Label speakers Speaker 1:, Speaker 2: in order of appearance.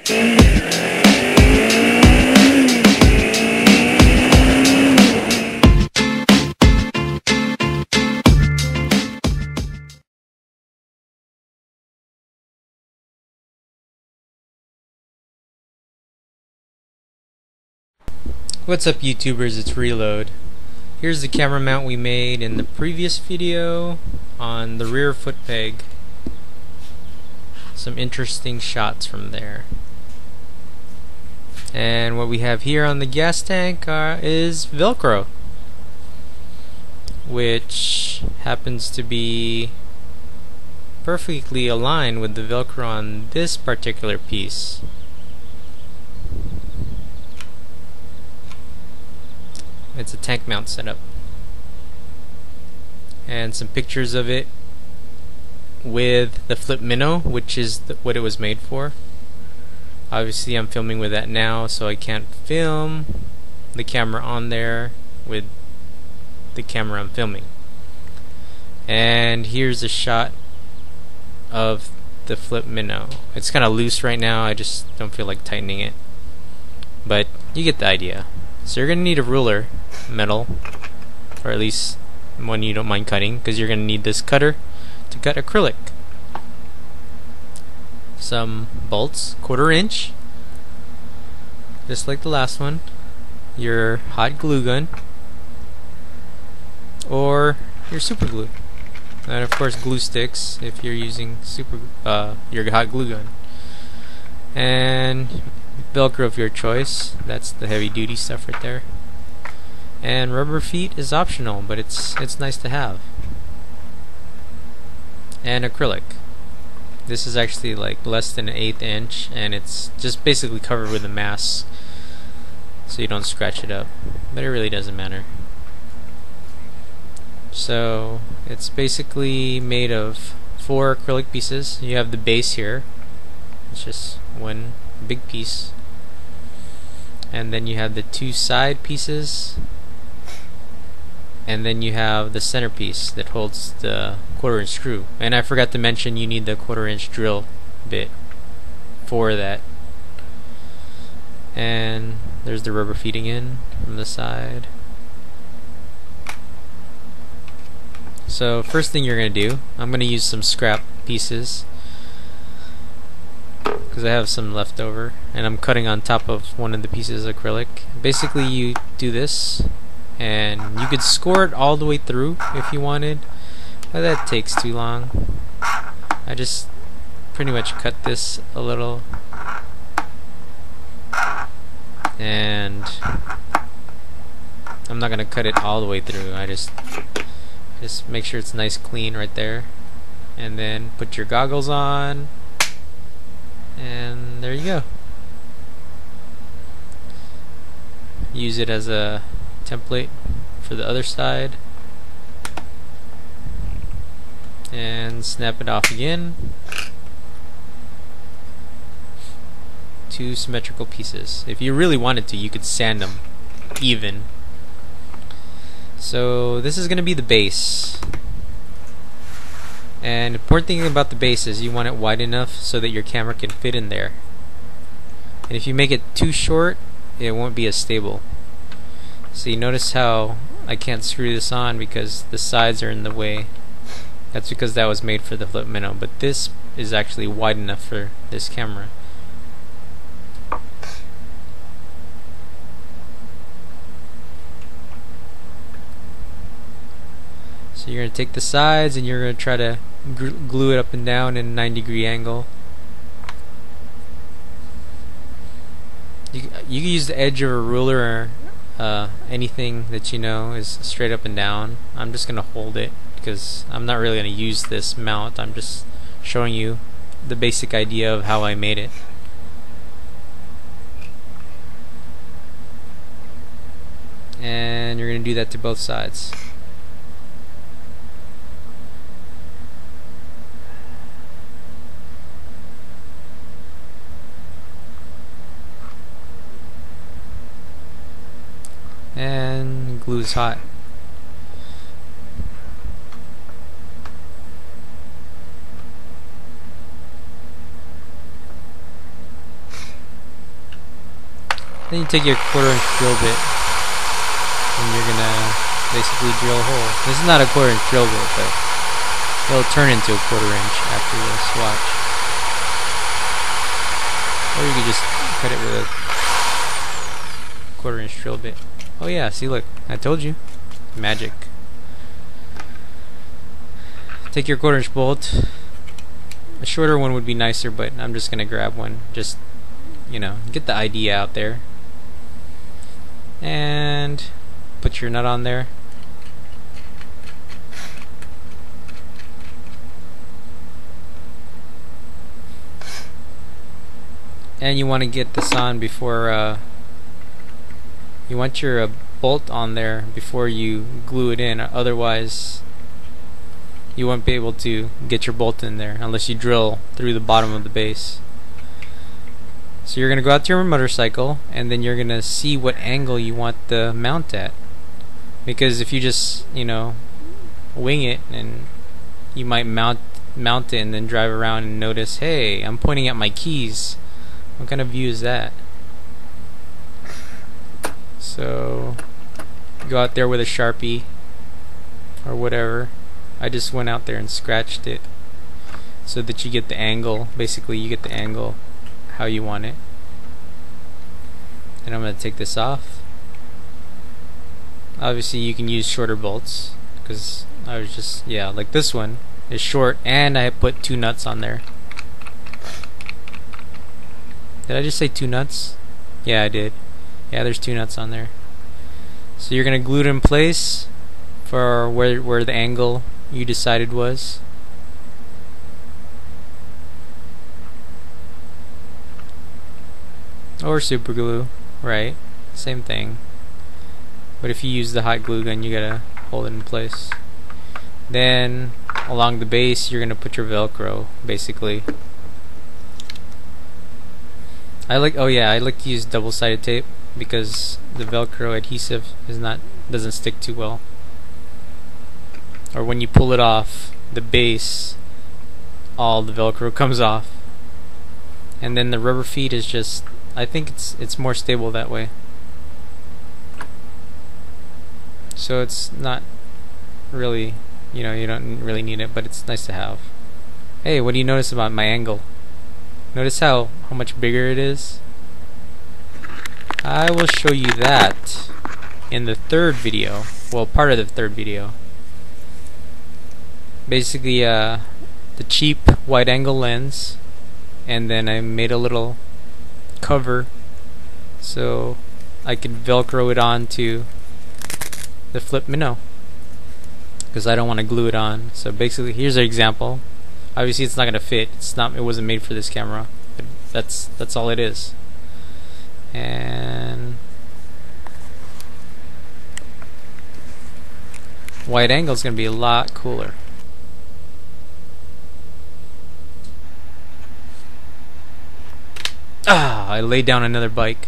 Speaker 1: What's up YouTubers, Itsreload. Here's the camera mount we made in the previous video on the rear foot peg. Some interesting shots from there. And what we have here on the gas tank is Velcro, which happens to be perfectly aligned with the Velcro on this particular piece. It's a tank mount setup, and some pictures of it with the flip minnow, which is what it was made for. Obviously I'm filming with that now, so I can't film the camera on there with the camera I'm filming. And here's a shot of the flip minnow. It's kind of loose right now, I just don't feel like tightening it, but you get the idea. So you're going to need a ruler, metal, or at least one you don't mind cutting, because you're going to need this cutter to cut acrylic. Some bolts, 1/4 inch, just like the last one. Your hot glue gun, or your super glue, and of course glue sticks if you're using your hot glue gun, and Velcro of your choice. That's the heavy duty stuff right there. And rubber feet is optional, but it's nice to have. And acrylic. This is actually like less than 1/8 inch, and it's just basically covered with a mask so you don't scratch it up, but it really doesn't matter. So it's basically made of 4 acrylic pieces. You have the base here, it's just one big piece, and then you have the 2 side pieces, and then you have the centerpiece that holds the 1/4 inch screw. And I forgot to mention you need the 1/4 inch drill bit for that. And there's the rubber feeding in from the side. So first thing you're going to do, I'm going to use some scrap pieces because I have some left over, and I'm cutting on top of one of the pieces of acrylic. Basically you do this, and you could score it all the way through if you wanted, but that takes too long. I just pretty much cut this a little, and I'm not gonna cut it all the way through. I just make sure it's nice clean right there, and then put your goggles on, and there you go. Use it as a template for the other side, and snap it off again. 2 symmetrical pieces. If you really wanted to, you could sand them even. So this is going to be the base, and the important thing about the base is you want it wide enough so that your camera can fit in there, and if you make it too short, it won't be as stable. So you notice how I can't screw this on because the sides are in the way. That's because that was made for the flip minnow, but this is actually wide enough for this camera. So you're going to take the sides and you're going to try to glue it up and down in a 90-degree angle. You can use the edge of a ruler or anything that you know is straight up and down. I'm just going to hold it because I'm not really going to use this mount. I'm just showing you the basic idea of how I made it. And you're going to do that to both sides. And glue is hot. Then you take your 1/4 inch drill bit and you're gonna basically drill a hole. This is not a 1/4 inch drill bit, but it'll turn into a 1/4 inch after this. Watch. Or you could just cut it with a 1/4 inch drill bit. Oh yeah, see, look, I told you. Magic. Take your 1/4 inch bolt. A shorter one would be nicer, but I'm just gonna grab one. Just, you know, get the idea out there. And put your nut on there. And you want to get this on before you want your bolt on there before you glue it in, otherwise you won't be able to get your bolt in there unless you drill through the bottom of the base. So you're going to go out to your motorcycle and then you're going to see what angle you want the mount at, because if you just, you know, wing it, and you might mount it and then drive around and notice, hey, I'm pointing at my keys. What kind of view is that? So go out there with a Sharpie or whatever. I just went out there and scratched it so that you get the angle. Basically you get the angle how you want it. And I'm going to take this off. Obviously you can use shorter bolts, because I was just, yeah, like this one is short and I put 2 nuts on there. Did I just say 2 nuts? Yeah, I did. Yeah, there's 2 nuts on there. So you're going to glue it in place for where the angle you decided was. Or super glue, right? Same thing. But if you use the hot glue gun, you gotta hold it in place. Then along the base, you're gonna put your Velcro, basically. I like to use double-sided tape because the Velcro adhesive doesn't stick too well. Or when you pull it off the base, all the Velcro comes off. And then the rubber feet is just, I think it's more stable that way. So it's not really, you know, you don't really need it, but it's nice to have. Hey, what do you notice about my angle? Notice how much bigger it is? I will show you that in the 3rd video. Well, part of the 3rd video. Basically, the cheap wide angle lens, and then I made a little cover so I could Velcro it onto the flip minnow, because I don't want to glue it on. So basically, here's an example. Obviously, it's not gonna fit. It wasn't made for this camera. But that's all it is. And wide angle is gonna be a lot cooler. I laid down another bike.